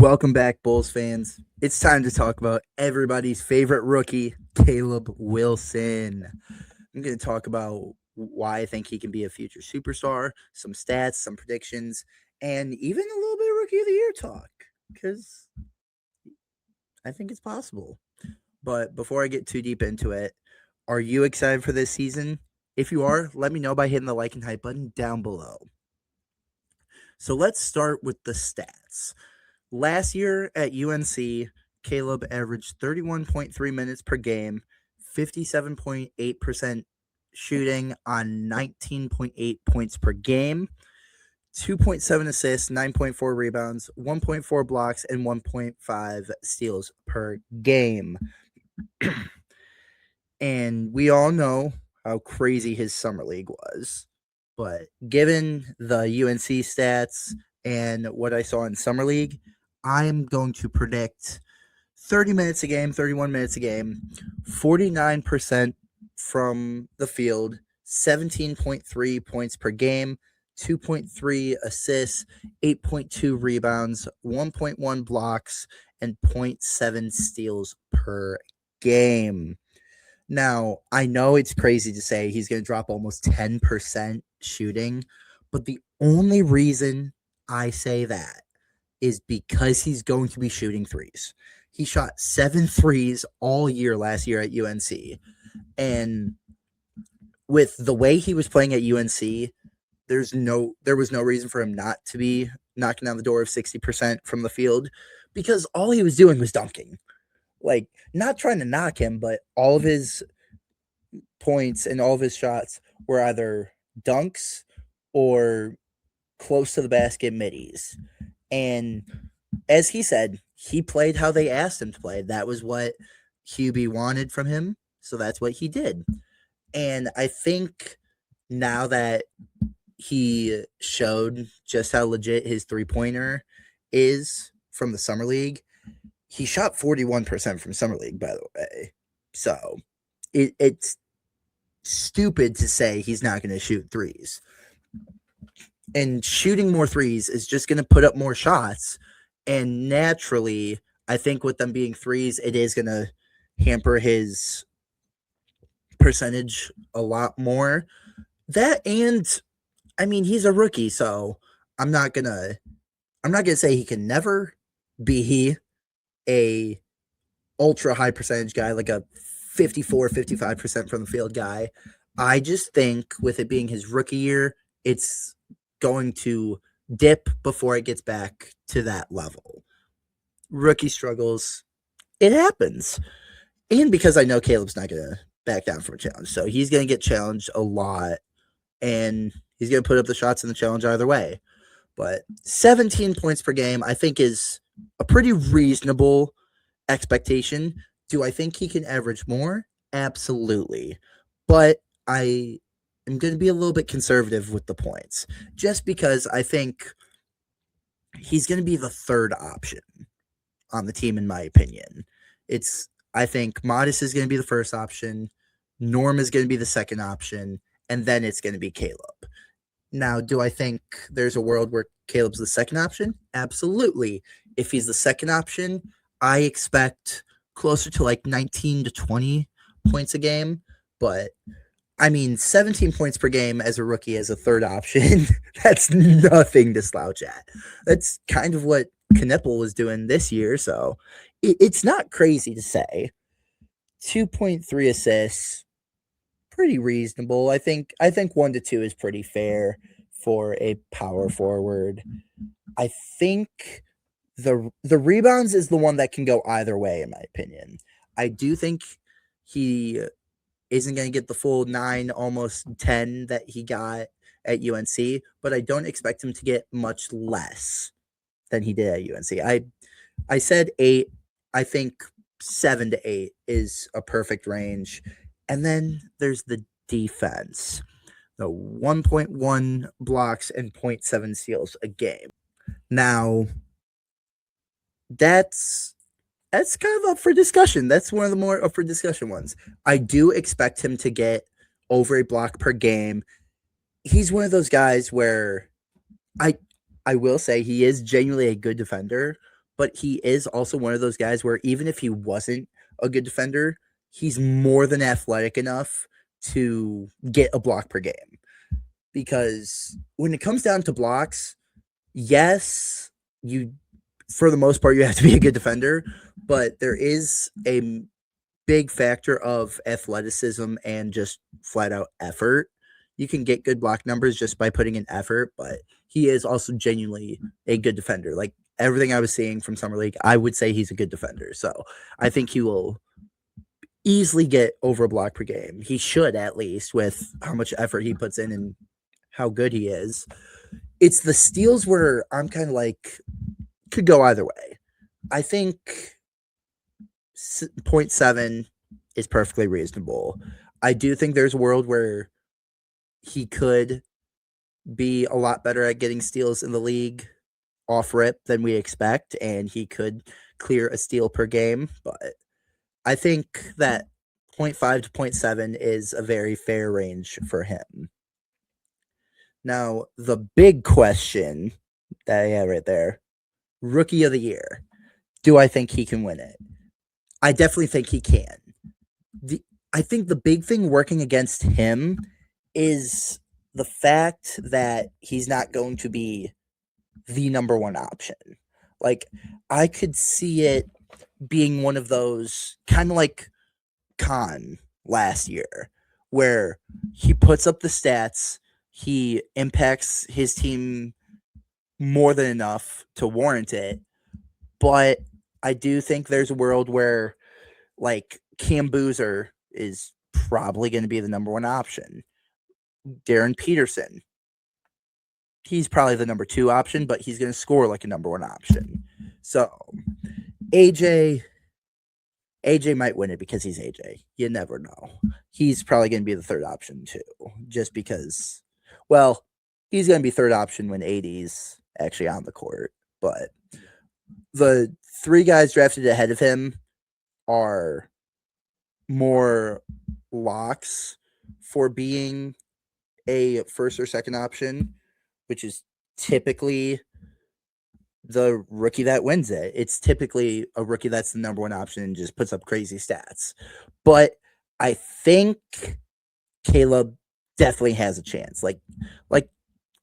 Welcome back, Bulls fans. It's time to talk about everybody's favorite rookie, Caleb Wilson. I'm going to talk about why I think he can be a future superstar, some stats, some predictions, and even a little bit of Rookie of the Year talk, because I think it's possible. But before I get too deep into it, are you excited for this season? If you are, let me know by hitting the like and hype button down below. So let's start with the stats. Last year at UNC, Caleb averaged 31.3 minutes per game, 57.8% shooting on 19.8 points per game, 2.7 assists, 9.4 rebounds, 1.4 blocks, and 1.5 steals per game. And we all know how crazy his summer league was. But given the UNC stats and what I saw in summer league, I'm going to predict 30 minutes a game, 31 minutes a game, 49% from the field, 17.3 points per game, 2.3 assists, 8.2 rebounds, 1.1 blocks, and 0.7 steals per game. Now, I know it's crazy to say he's going to drop almost 10% shooting, but the only reason I say that is because he's going to be shooting threes. He shot 7 threes all year last year at UNC. And with the way he was playing at UNC, there was no reason for him not to be knocking on the door of 60% from the field because all he was doing was dunking. Like, not trying to knock him, but all of his points and all of his shots were either dunks or close to the basket middies. And as he said, he played how they asked him to play. That was what Hubie wanted from him. So that's what he did. And I think now that he showed just how legit his three-pointer is from the Summer League, he shot 41% from Summer League, by the way. So it's stupid to say he's not going to shoot threes. And shooting more threes is just going to put up more shots. And naturally, I think with them being threes, it is going to hamper his percentage a lot more. That and I mean, he's a rookie, so I'm not gonna say he can never be a ultra high percentage guy, like a 55% from the field guy. I just think with it being his rookie year, it's going to dip before it gets back to that level. Rookie struggles, it happens. And because I know Caleb's not going to back down from a challenge, so he's going to get challenged a lot, and he's going to put up the shots in the challenge either way. But 17 points per game, I think, is a pretty reasonable expectation. Do I think he can average more? Absolutely. But I am going to be a little bit conservative with the points, just because I think he's going to be the third option on the team, in my opinion. I think Modest is going to be the first option, Norm is going to be the second option, and then it's going to be Caleb. Now, do I think there's a world where Caleb's the second option? Absolutely. If he's the second option, I expect closer to like 19 to 20 points a game. But, I mean, 17 points per game as a rookie as a third option, that's nothing to slouch at. That's kind of what Knipple was doing this year, so it's not crazy to say. 2.3 assists, pretty reasonable. I think 1 to 2 is pretty fair for a power forward. I think the rebounds is the one that can go either way, in my opinion. I do think he isn't going to get the full 9, almost 10 that he got at UNC, but I don't expect him to get much less than he did at UNC. I said 8. I think 7 to 8 is a perfect range. And then there's the defense, the 1.1 blocks and 0.7 steals a game. Now, that's kind of up for discussion. That's one of the more up for discussion ones. I do expect him to get over a block per game. He's one of those guys where I will say he is genuinely a good defender, but he is also one of those guys where even if he wasn't a good defender, he's more than athletic enough to get a block per game. Because when it comes down to blocks, yes, you for the most part you have to be a good defender, but there is a big factor of athleticism and just flat out effort. You can get good block numbers just by putting in effort, but he is also genuinely a good defender. Like everything I was seeing from Summer League, I would say he's a good defender. So I think he will easily get over a block per game. He should, at least, with how much effort he puts in and how good he is. It's the steals where I'm kind of like, could go either way. I think 0.7 is perfectly reasonable. I do think there's a world where he could be a lot better at getting steals in the league off rip than we expect, and he could clear a steal per game. But I think that 0.5 to 0.7 is a very fair range for him. Now, the big question that I have right there, Rookie of the Year. Do I think he can win it? I definitely think he can. I think the big thing working against him is the fact that he's not going to be the number one option. Like, I could see it being one of those kind of like Khan last year, where he puts up the stats, he impacts his team more than enough to warrant it. But I do think there's a world where, like, Cam Boozer is probably going to be the number one option. Darren Peterson, he's probably the number two option, but he's going to score like a number one option. So AJ might win it because he's AJ. You never know. He's probably going to be the third option too, just because, well, he's going to be third option when AD's actually on the court. But the three guys drafted ahead of him are more locks for being a first or second option, which is typically the rookie that wins it. It's typically a rookie that's the number one option and just puts up crazy stats. But I think Caleb definitely has a chance. Like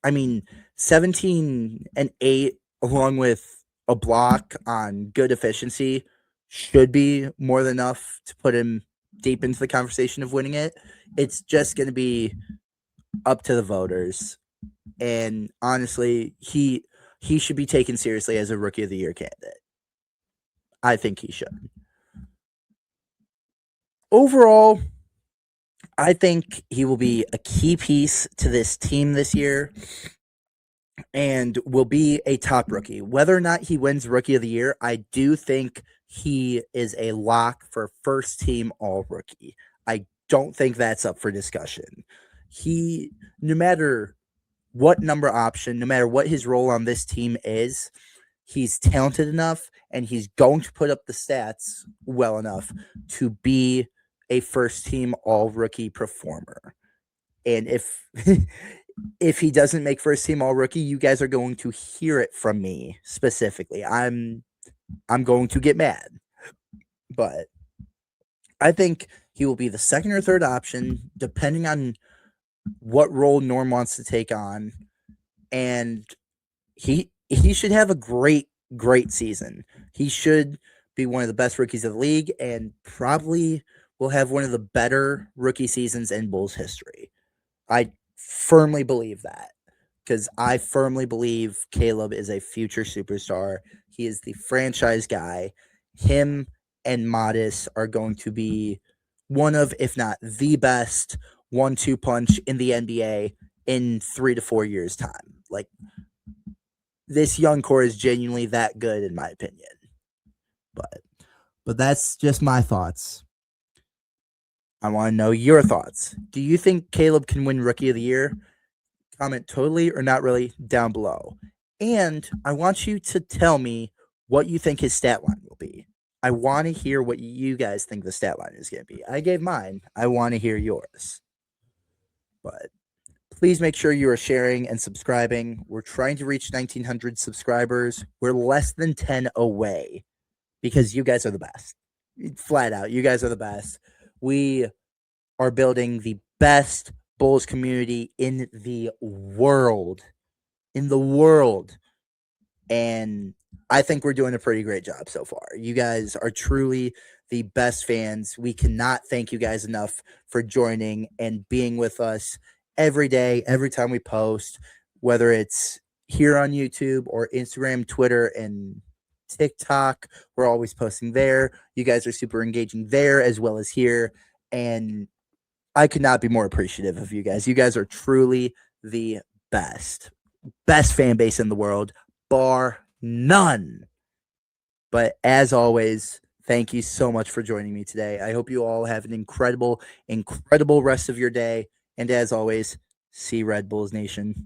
I mean, 17 and 8 along with a block on good efficiency should be more than enough to put him deep into the conversation of winning it. It's just going to be up to the voters. And honestly, he should be taken seriously as a Rookie of the Year candidate. I think he should. Overall, I think he will be a key piece to this team this year and will be a top rookie. Whether or not he wins Rookie of the Year, I do think he is a lock for first team all rookie. I don't think that's up for discussion. He, no matter what number option, no matter what his role on this team is, he's talented enough and he's going to put up the stats well enough to be a first team all rookie performer. And if if he doesn't make first team all rookie, you guys are going to hear it from me specifically. I'm going to get mad. But I think he will be the second or third option depending on what role Norm wants to take on. And he should have a great season. He should be one of the best rookies of the league and probably will have one of the better rookie seasons in Bulls history. I firmly believe that because I firmly believe Caleb is a future superstar. He is the franchise guy. Him and Modest are going to be one of, if not the best 1-2 punch in the NBA in 3 to 4 years' time. Like, this young core is genuinely that good, in my opinion. But that's just my thoughts. I want to know your thoughts. Do you think Caleb can win Rookie of the Year? Comment totally or not really down below. And I want you to tell me what you think his stat line will be. I want to hear what you guys think the stat line is going to be. I gave mine. I want to hear yours. But Please make sure you are sharing and subscribing. We're trying to reach 1,900 subscribers. We're less than 10 away because you guys are the best. Flat out, you guys are the best. We are building the best Bulls community in the world. In the world. And I think we're doing a pretty great job so far. You guys are truly the best fans. We cannot thank you guys enough for joining and being with us every day, every time we post, whether it's here on YouTube or Instagram, Twitter, and TikTok. We're always posting there. You guys are super engaging there as well as here. And I could not be more appreciative of you guys. You guys are truly the best. Best fan base in the world, bar none. But as always, thank you so much for joining me today. I hope you all have an incredible, incredible rest of your day. And as always, see Red Bulls Nation.